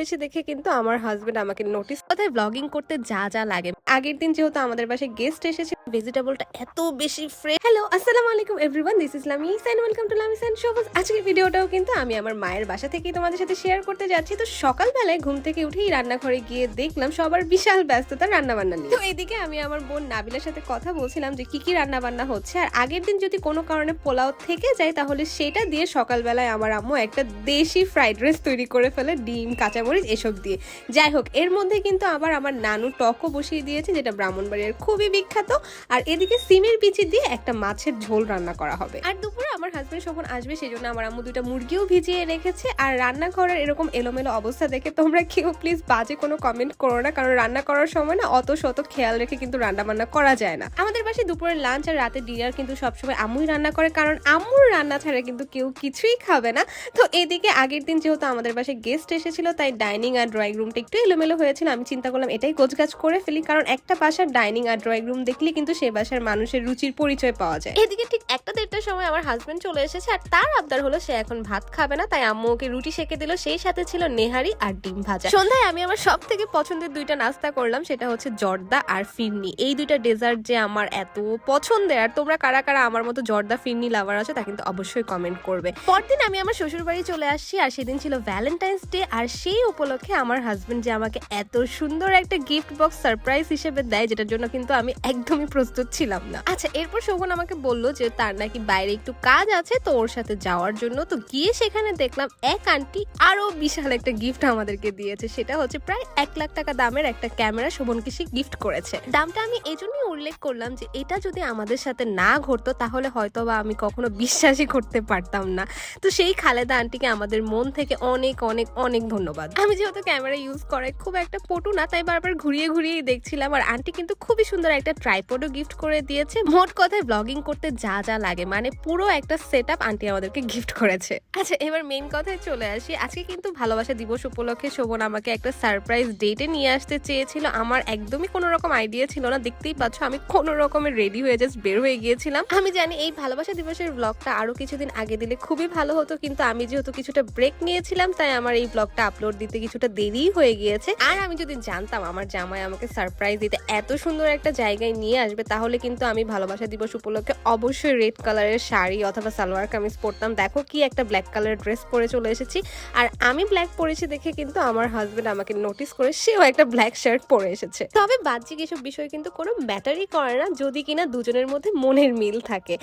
পরেছি দেখে কিন্তু আমার হাজবেন্ড আমাকে নোটিস কথায় ব্লগিং করতে যা যা লাগে। আগের দিন যেহেতু আমাদের বাসায় গেস্ট এসেছে, ভেজিটেবলটা এত বেশি ফ্রেশ। হ্যালো, আসসালামু আলাইকুম everyone, this is Lamis and welcome to Lamis and Shobaz. আজকের ভিডিওটাও কিন্তু আমি আমার মায়ের বাসা থেকেই তোমাদের সাথে শেয়ার করতে যাচ্ছি। তো সকালবেলায় ঘুম থেকে উঠেই রান্নাঘরে গিয়ে দেখলাম সবার বিশাল ব্যস্ততা রান্না বান্না নিয়ে। তো এদিকে আমি আমার বোন নাবিলার সাথে কথা বলছিলাম যে কি রান্না বান্না হচ্ছে। আর আগের দিন যদি কোনো কারণে পোলাও থেকে যায় তাহলে সেটা দিয়ে সকালবেলায় আমার আম্মু একটা দেশি ফ্রাইড রাইস তৈরি করে ফেলে, ডিম কাঁচামরিচ এসব দিয়ে। যাই হোক, এর মধ্যে কিন্তু আবার আমার নানু টকও বসিয়ে দিয়েছে, যেটা ব্রাহ্মণবাড়িয়ার খুবই বিখ্যাত। আর এদিকে সিমের বিচি দিয়ে একটা মাছের ঝোল রান্না করা হবে। আর দুপুরে আমার হাজবেন্ড যখন আসবে সেই জন্য আমার আম্মু দুইটা মুরগিও ভিজিয়ে রেখেছে। আর রান্নাঘরের এরকম এলোমেলো অবস্থা দেখে তোমরা কেউ প্লিজ বাজে কোনো কমেন্ট করো না, কারণ রান্না করার সময় না অত শত খেয়াল রেখে কিন্তু রান্না বান্না করা যায় না। আমাদের বাসায় দুপুরের লাঞ্চ আর রাতে ডিনার কিন্তু সবসময় আম্মুই রান্না করে, কারণ আম্মুর রান্না ছাড়া কিন্তু কেউ কিছুই খাবে না। তো এদিকে আগের দিন যেহেতু আমাদের বাসায় গেস্ট এসেছিল, তাই ডাইনিং আর ড্রয়িং রুমটা একটু এলোমেলো হয়েছিল। আমি চিন্তা করলাম এটাই গোছগাছ করে ফেলি, কারণ একটা বাসার ডাইনিং আর ড্রয়িং রুম দেখলে কিন্তু সেই বাসার মানুষের রুচির পরিচয় পাওয়া যায়। এদিকে ঠিক 1-1:30টার সময় আমার হাজবেন্ড চলে এসেছে, আর তার আবদার হলো সে এখন ভাত খাবে না, তাই আম্মু ওকে রুটি সেকে দিল। সেই সাথে ছিল নেহারি আর ডিম ভাজা। সন্ধ্যায় আমি আমার সব থেকে পছন্দের দুইটা নাস্তা করলাম, সেটা হচ্ছে জর্দা আর ফিরনি। এই দুইটা ডেজার্ট যে আমার এত পছন্দের। আর তোমরা কারা কারা আমার মতো জর্দা ফিরনি লাভার আছো তা কিন্তু অবশ্যই কমেন্ট করবে। পরদিন আমি আমার শ্বশুর বাড়ি চলে আসছি, আর সেদিন ছিল ভ্যালেন্টাইন্স ডে। আর সেই উপলক্ষে আমার হাজবেন্ড যে আমাকে এত সুন্দর একটা গিফট বক্স সারপ্রাইজ হিসেবে দেয়, যেটার জন্য কিন্তু আমি একদমই প্রস্তুত ছিলাম না। আচ্ছা, এরপর শোভন আমাকে বললো যে তার নাকি বাইরে একটু কাজ আছে, তো ওর সাথে যাওয়ার জন্য। তো গিয়ে সেখানে দেখলাম এক আন্টি আরো বিশাল একটা গিফট আমাদেরকে দিয়েছে। সেটা হচ্ছে প্রায় 1 লাখ টাকা দামের একটা ক্যামেরা শোভনকে সে গিফট করেছে। দামটা আমি এই জন্যই উল্লেখ করলাম যে এটা যদি আমাদের সাথে না ঘটতো তাহলে হয়তো বা আমি কখনো বিশ্বাসই করতে পারতাম না। তো সেই খালেদা আন্টিকে আমাদের মন থেকে অনেক অনেক অনেক ধন্যবাদ। আমি যেহেতু ক্যামেরা ইউজ করে খুব একটা পটু না, তাই বারবার ঘুরিয়ে ঘুরিয়ে দেখছিলাম। আর আন্টি কিন্তু খুবই সুন্দর একটা ট্রাইপডও গিফট করে দিয়েছে। মোট কথায় ব্লগিং করতে যা যা লাগে মানে পুরো একটা সেটআপ আন্টি আমাদেরকে গিফট করেছে। আচ্ছা, এবার মেইন কথায় চলে আসি। আজকে কিন্তু ভালোবাসা দিবস উপলক্ষে শোভন আমাকে একটা সারপ্রাইজ ডেটে নিয়ে আসতে চেয়েছিল। আমার একদমই কোনো রকম আইডিয়া ছিল না, দেখতেই পাচ্ছ আমি কোনো রকমের রেডি হয়ে জাস্ট বের হয়ে গিয়েছিলাম। আমি জানি এই ভালোবাসা দিবসের ব্লগটা আরো কিছুদিন আগে দিলে খুবই ভালো হতো, কিন্তু আমি যেহেতু কিছুটা ব্রেক নিয়েছিলাম তাই আমার এই ব্লগটা আপলোড দিতে কিছুটা দেরি হয়ে গিয়েছে। আর আমি যদি জানতাম আমার জামাই আমাকে সারপ্রাইজ দিতে এত সুন্দর একটা জায়গায় নিয়ে আসবে, তাহলে কিন্তু আমি ভালোবাসা দিবস উপলক্ষে অবশ্যই রেড কালারের শাড়ি অথবা সালোয়ার কামিজ পরতাম। দেখো কি একটা ব্ল্যাক কালারের ড্রেস পরে চলে এসেছি। আর আমি ব্ল্যাক পরেছি দেখে কিন্তু আমার হাজবেন্ড আমাকে নোটিস করে সেও একটা ব্ল্যাক শার্ট পরে এসেছে। তবে বাহ্যিক এসব বিষয় কিন্তু কোনো ম্যাটারই করে না যদি কিনা দুজনের মধ্যে মনের মিল থাকে।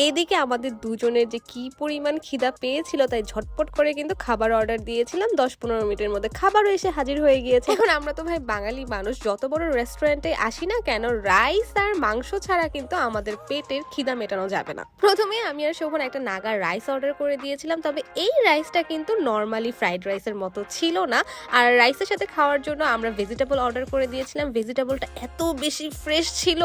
এদিকে আমাদের দুজনের যে কি পরিমাণ খিদা পেয়েছিল, তাই ঝটপট করে কিন্তু খাবার অর্ডার দিয়েছিলাম। 10-15 মিনিটের মধ্যে খাবারও এসে হাজির হয়ে গিয়েছে। এখন আমরা তো ভাই বাঙালি মানুষ, যত বড় রেস্টুরেন্টে আসি না কেন, রাইস আর মাংস ছাড়া কিন্তু আমাদের পেটের খিদা মেটানো যাবে না। প্রথমে আমি আর শোভন একটা নাগা রাইস অর্ডার করে দিয়েছিলাম, তবে এই রাইসটা কিন্তু নর্মালি ফ্রাইড রাইসের মতো ছিল না। আর রাইসের সাথে খাওয়ার জন্য আমরা ভেজিটেবল অর্ডার করে দিয়েছিলাম। ভেজিটেবলটা এত বেশি ফ্রেশ ছিল,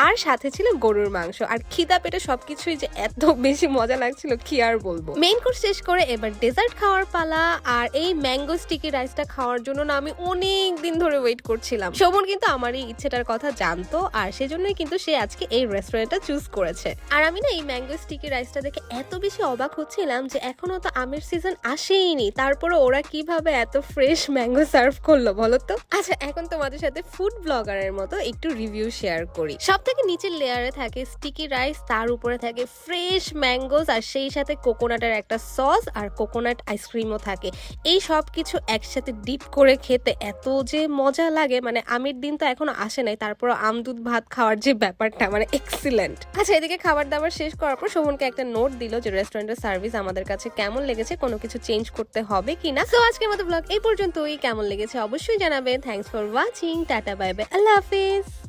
আর সাথে ছিল গরুর মাংস। আর খিদা পেটে সবকিছুই যে এত বেশি মজা লাগছিল কি আর বলবো। মেইন কোর্স শেষ করে এবার ডেজার্ট খাওয়ার পালা। আর এই ম্যাঙ্গো স্টিকি রাইসটা খাওয়ার জন্য না আমি অনেক দিন ধরে ওয়েট করছিলাম। শোভন কিন্তু আমার এই ইচ্ছেটার কথা জানতো, আর সেজন্যই কিন্তু সে আজকে এই রেস্টুরেন্টটা চুজ করেছে। আর আমি না এই ম্যাঙ্গো স্টিকি রাইসটা দেখে এত বেশি অবাক হচ্ছিলাম যে এখনো তো আমের সিজন আসেইনি, তারপরে ওরা কিভাবে এত ফ্রেশ ম্যাঙ্গো সার্ভ করলো বলো তো। আচ্ছা, এখন তোমাদের সাথে ফুড ব্লগারের মতো একটু রিভিউ শেয়ার করি। সব থেকে নিচের লেয়ারে থাকে স্টিকি রাইস, তার উপরে থাকে ফ্রেশ ম্যাঙ্গোস, আর সেই সাথে কোকোনাটের একটা সস আর কোকোনাট আইসক্রিমও থাকে। এই সব কিছু একসাথে ডিপ করে খেতে এত যে মজা লাগে, মানে আমের দিন তো এখনো আসে নাই, তারপর আম দুধ ভাত খাওয়ার যে ব্যাপারটা মানে এক্সিলেন্ট। আচ্ছা, এদিকে খাবার দাবার শেষ করার পর শোভনকে একটা নোট দিল যে রেস্টুরেন্টের সার্ভিস আমাদের কাছে কেমন লেগেছে, কোনো কিছু চেঞ্জ করতে হবে কিনা। সো আজকের মতো ব্লগ এই পর্যন্তই। কেমন লেগেছে অবশ্যই জানাবে। Thanks for watching. Tata, bye bye, Allah Hafiz.